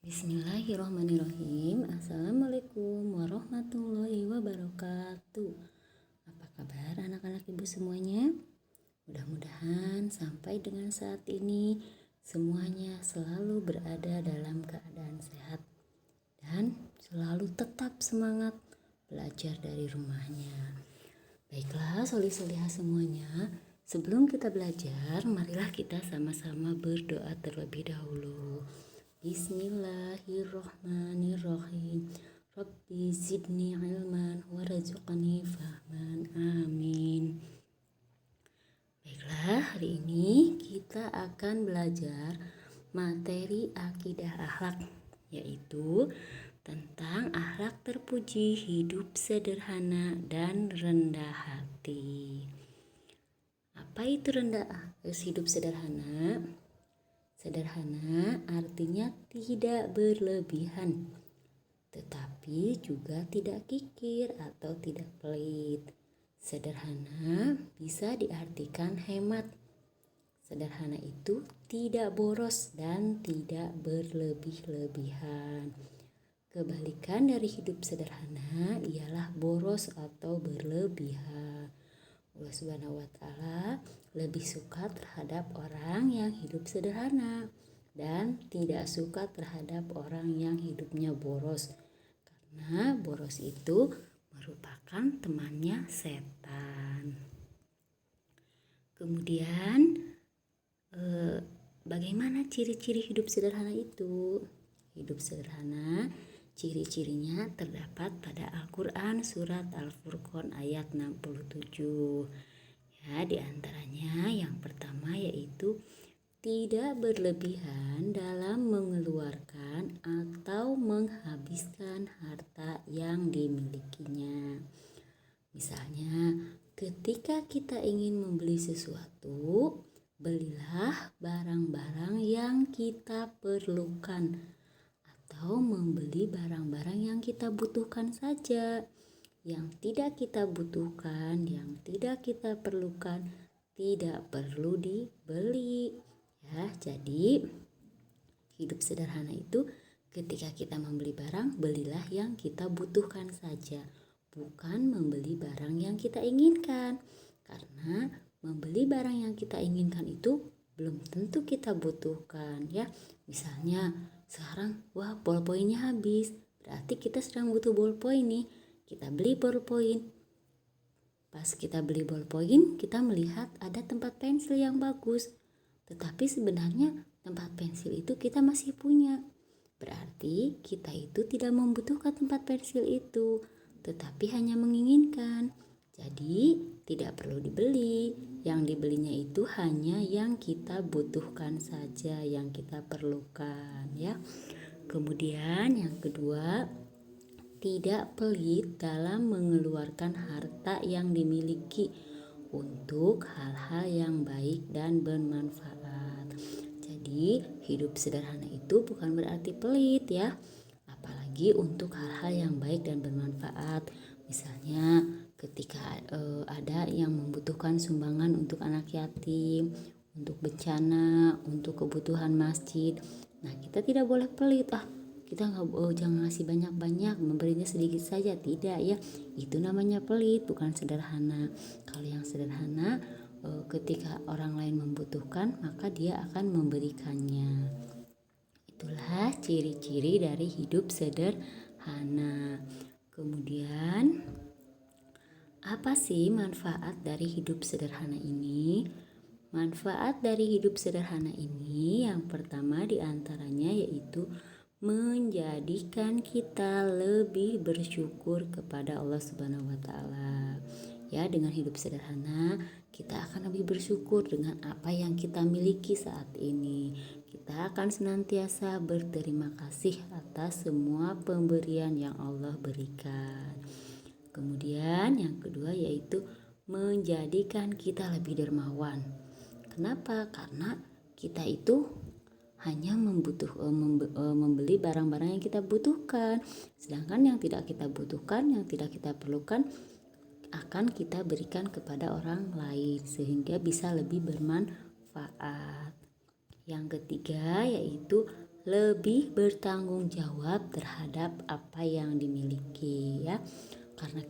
Bismillahirrahmanirrahim. Assalamualaikum warahmatullahi wabarakatuh. Apa kabar anak-anak ibu semuanya? Mudah-mudahan sampai dengan saat ini semuanya selalu berada dalam keadaan sehat dan selalu tetap semangat belajar dari rumahnya. Baiklah solih-solihah semuanya, sebelum kita belajar, marilah kita sama-sama berdoa terlebih dahulu. Bismillahirrahmanirrahim. Rabbi zidni ilman warzuqni fahman. Amin. Baiklah, hari ini kita akan belajar materi akidah akhlak, yaitu tentang akhlak terpuji, hidup sederhana dan rendah hati. Apa itu hidup sederhana? Sederhana artinya tidak berlebihan, tetapi juga tidak kikir atau tidak pelit. Sederhana bisa diartikan hemat. Sederhana itu tidak boros dan tidak berlebih-lebihan. Kebalikan dari hidup sederhana ialah boros atau berlebihan. Allah Subhanahu wa Ta'ala lebih suka terhadap orang yang hidup sederhana dan tidak suka terhadap orang yang hidupnya boros, karena boros itu merupakan temannya setan. Kemudian bagaimana ciri-ciri hidup sederhana itu? Hidup sederhana ciri-cirinya terdapat pada Al-Quran surat Al-Furqan ayat 67. Ya, di antaranya yang pertama yaitu tidak berlebihan dalam mengeluarkan atau menghabiskan harta yang dimilikinya. Misalnya, ketika kita ingin membeli sesuatu, belilah barang-barang yang kita perlukan, atau membeli barang-barang yang kita butuhkan saja. Yang tidak kita butuhkan, yang tidak kita perlukan, tidak perlu dibeli. Ya, jadi hidup sederhana itu ketika kita membeli barang, belilah yang kita butuhkan saja, bukan membeli barang yang kita inginkan. Karena membeli barang yang kita inginkan itu belum tentu kita butuhkan, ya. Misalnya sekarang ballpointnya habis, berarti kita sedang butuh ballpoint nih. Kita beli ballpoint. Pas kita beli ballpoint, kita melihat ada tempat pensil yang bagus, tetapi sebenarnya tempat pensil itu kita masih punya. Berarti kita itu tidak membutuhkan tempat pensil itu, tetapi hanya menginginkan. Jadi tidak perlu dibeli. Yang dibelinya itu hanya yang kita butuhkan saja, yang kita perlukan, ya. Kemudian yang kedua, tidak pelit dalam mengeluarkan harta yang dimiliki untuk hal-hal yang baik dan bermanfaat. Jadi hidup sederhana itu bukan berarti pelit, ya. Apalagi untuk hal-hal yang baik dan bermanfaat. Misalnya ketika ada yang membutuhkan sumbangan untuk anak yatim, untuk bencana, untuk kebutuhan masjid. Nah, kita tidak boleh pelit. Kita jangan ngasih banyak-banyak, memberinya sedikit saja. Tidak, ya. Itu namanya pelit, bukan sederhana. Kalau yang sederhana, ketika orang lain membutuhkan, maka dia akan memberikannya. Itulah ciri-ciri dari hidup sederhana. Kemudian, apa sih manfaat dari hidup sederhana ini? Manfaat dari hidup sederhana ini yang pertama diantaranya yaitu menjadikan kita lebih bersyukur kepada Allah Subhanahu wa Ta'ala. Ya, dengan hidup sederhana kita akan lebih bersyukur dengan apa yang kita miliki saat ini. Kita akan senantiasa berterima kasih atas semua pemberian yang Allah berikan. Kemudian yang kedua yaitu menjadikan kita lebih dermawan. Kenapa? Karena kita itu hanya membeli barang-barang yang kita butuhkan, sedangkan yang tidak kita butuhkan, yang tidak kita perlukan akan kita berikan kepada orang lain sehingga bisa lebih bermanfaat. Yang ketiga yaitu lebih bertanggung jawab terhadap apa yang dimiliki ya. Karena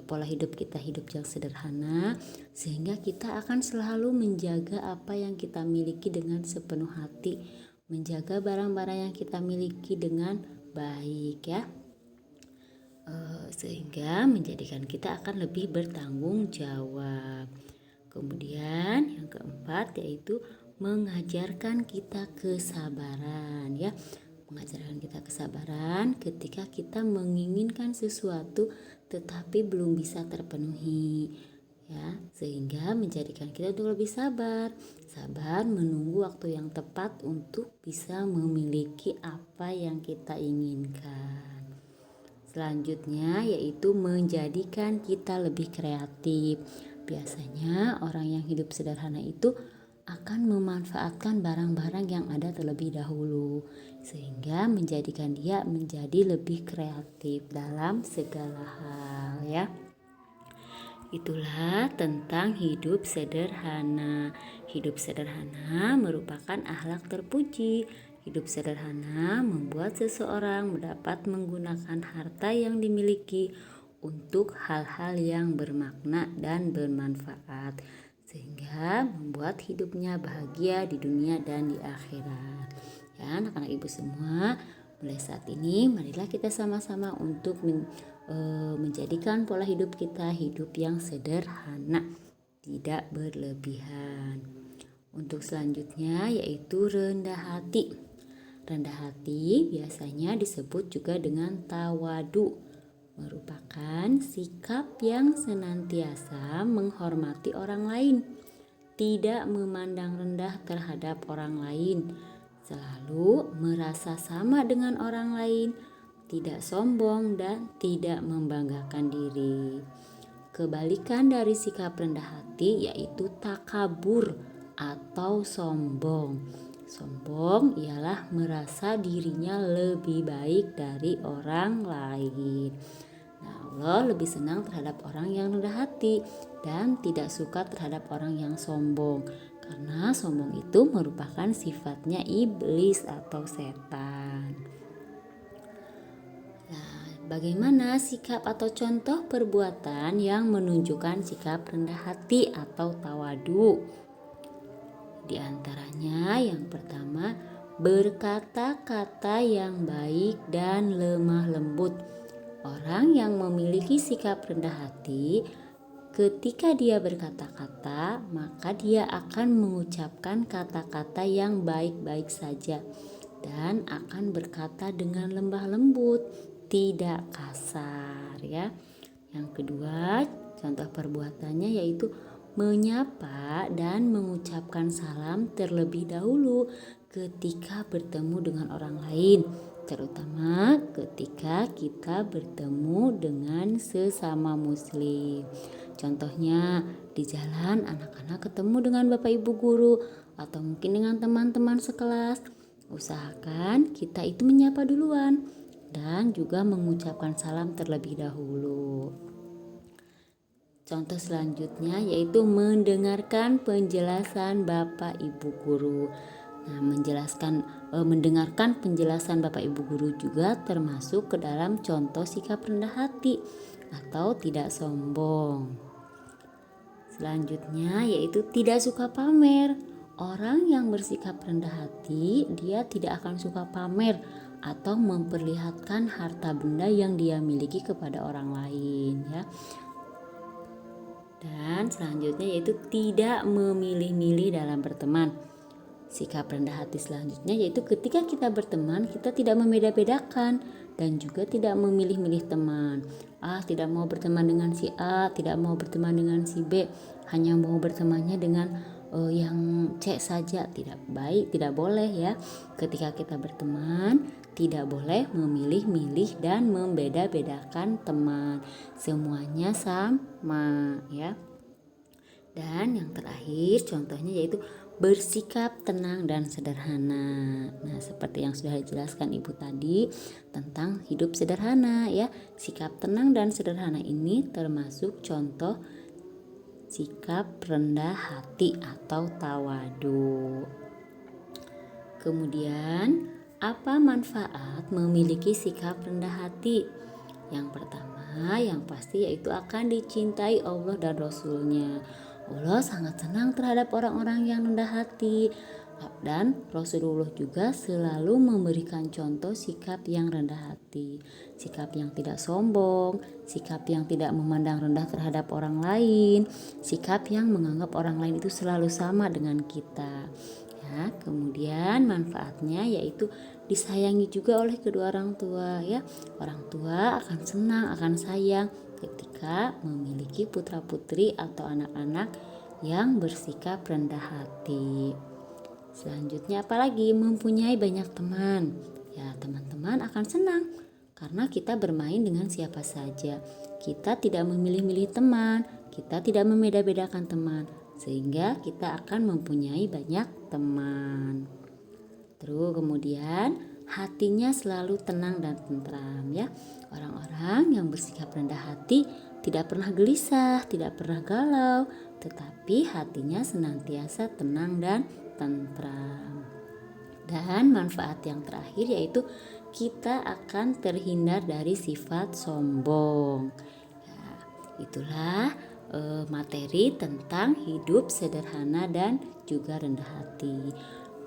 pola hidup kita hidup yang sederhana, sehingga kita akan selalu menjaga apa yang kita miliki dengan sepenuh hati, menjaga barang-barang yang kita miliki dengan baik ya, sehingga menjadikan kita akan lebih bertanggung jawab. Kemudian yang keempat yaitu mengajarkan kita kesabaran ya. Mengajarkan kita kesabaran ketika kita menginginkan sesuatu tetapi belum bisa terpenuhi ya, sehingga menjadikan kita untuk lebih sabar menunggu waktu yang tepat untuk bisa memiliki apa yang kita inginkan. Selanjutnya yaitu menjadikan kita lebih kreatif. Biasanya orang yang hidup sederhana itu akan memanfaatkan barang-barang yang ada terlebih dahulu, sehingga menjadikan dia menjadi lebih kreatif dalam segala hal ya. Itulah tentang hidup sederhana. Hidup sederhana merupakan akhlak terpuji. Hidup sederhana membuat seseorang dapat menggunakan harta yang dimiliki untuk hal-hal yang bermakna dan bermanfaat, sehingga membuat hidupnya bahagia di dunia dan di akhirat. Ya, anak-anak ibu semua, mulai saat ini marilah kita sama-sama untuk menjadikan pola hidup kita hidup yang sederhana, tidak berlebihan. Untuk selanjutnya yaitu rendah hati. Rendah hati biasanya disebut juga dengan tawadu, merupakan sikap yang senantiasa menghormati orang lain, tidak memandang rendah terhadap orang lain, selalu merasa sama dengan orang lain, tidak sombong dan tidak membanggakan diri. Kebalikan dari sikap rendah hati yaitu takabur atau sombong. Sombong ialah merasa dirinya lebih baik dari orang lain. Nah, Allah lebih senang terhadap orang yang rendah hati dan tidak suka terhadap orang yang sombong, karena sombong itu merupakan sifatnya iblis atau setan. Nah, bagaimana sikap atau contoh perbuatan yang menunjukkan sikap rendah hati atau tawadu? Di antaranya yang pertama, berkata-kata yang baik dan lemah lembut. Orang yang memiliki sikap rendah hati, ketika dia berkata-kata, maka dia akan mengucapkan kata-kata yang baik-baik saja dan akan berkata dengan lembah lembut, tidak kasar ya. Yang kedua, contoh perbuatannya yaitu menyapa dan mengucapkan salam terlebih dahulu ketika bertemu dengan orang lain, terutama ketika kita bertemu dengan sesama muslim. Contohnya di jalan anak-anak ketemu dengan bapak ibu guru atau mungkin dengan teman-teman sekelas. Usahakan kita itu menyapa duluan dan juga mengucapkan salam terlebih dahulu. Contoh selanjutnya yaitu mendengarkan penjelasan bapak ibu guru. Nah, mendengarkan penjelasan bapak ibu guru juga termasuk ke dalam contoh sikap rendah hati atau tidak sombong. Selanjutnya yaitu tidak suka pamer. Orang yang bersikap rendah hati, dia tidak akan suka pamer atau memperlihatkan harta benda yang dia miliki kepada orang lain ya. Dan selanjutnya yaitu tidak memilih-milih dalam berteman. Sikap rendah hati selanjutnya yaitu ketika kita berteman, kita tidak membeda-bedakan dan juga tidak memilih-milih teman. Tidak mau berteman dengan si A, tidak mau berteman dengan si B, hanya mau bertemannya dengan yang C saja. Tidak baik, tidak boleh ya. Ketika kita berteman, tidak boleh memilih-milih dan membeda-bedakan teman. Semuanya sama ya. Dan yang terakhir contohnya yaitu bersikap tenang dan sederhana. Nah, seperti yang sudah dijelaskan Ibu tadi tentang hidup sederhana ya. Sikap tenang dan sederhana ini termasuk contoh sikap rendah hati atau tawadu. Kemudian, apa manfaat memiliki sikap rendah hati? Yang pertama, yang pasti yaitu akan dicintai Allah dan Rasul-Nya. Allah sangat senang terhadap orang-orang yang rendah hati. Dan Rasulullah juga selalu memberikan contoh sikap yang rendah hati. Sikap yang tidak sombong, sikap yang tidak memandang rendah terhadap orang lain, sikap yang menganggap orang lain itu selalu sama dengan kita. Ya, kemudian manfaatnya yaitu disayangi juga oleh kedua orang tua ya. Orang tua akan senang, akan sayang ketika memiliki putra-putri atau anak-anak yang bersikap rendah hati. Selanjutnya apalagi mempunyai banyak teman. Ya, teman-teman akan senang karena kita bermain dengan siapa saja. Kita tidak memilih-milih teman, kita tidak membeda-bedakan teman, sehingga kita akan mempunyai banyak teman. Terus kemudian hatinya selalu tenang dan tentram ya. Orang-orang yang bersikap rendah hati tidak pernah gelisah, tidak pernah galau, tetapi hatinya senantiasa tenang dan tentram. Dan manfaat yang terakhir yaitu kita akan terhindar dari sifat sombong. Ya, itulah materi tentang hidup sederhana dan juga rendah hati.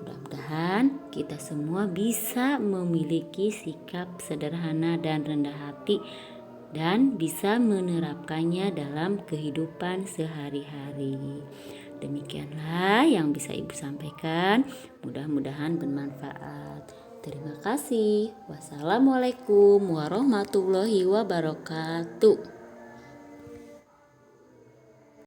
Mudah-mudahan kita semua bisa memiliki sikap sederhana dan rendah hati dan bisa menerapkannya dalam kehidupan sehari-hari. Demikianlah yang bisa Ibu sampaikan. Mudah-mudahan bermanfaat. Terima kasih. Wassalamualaikum warahmatullahi wabarakatuh.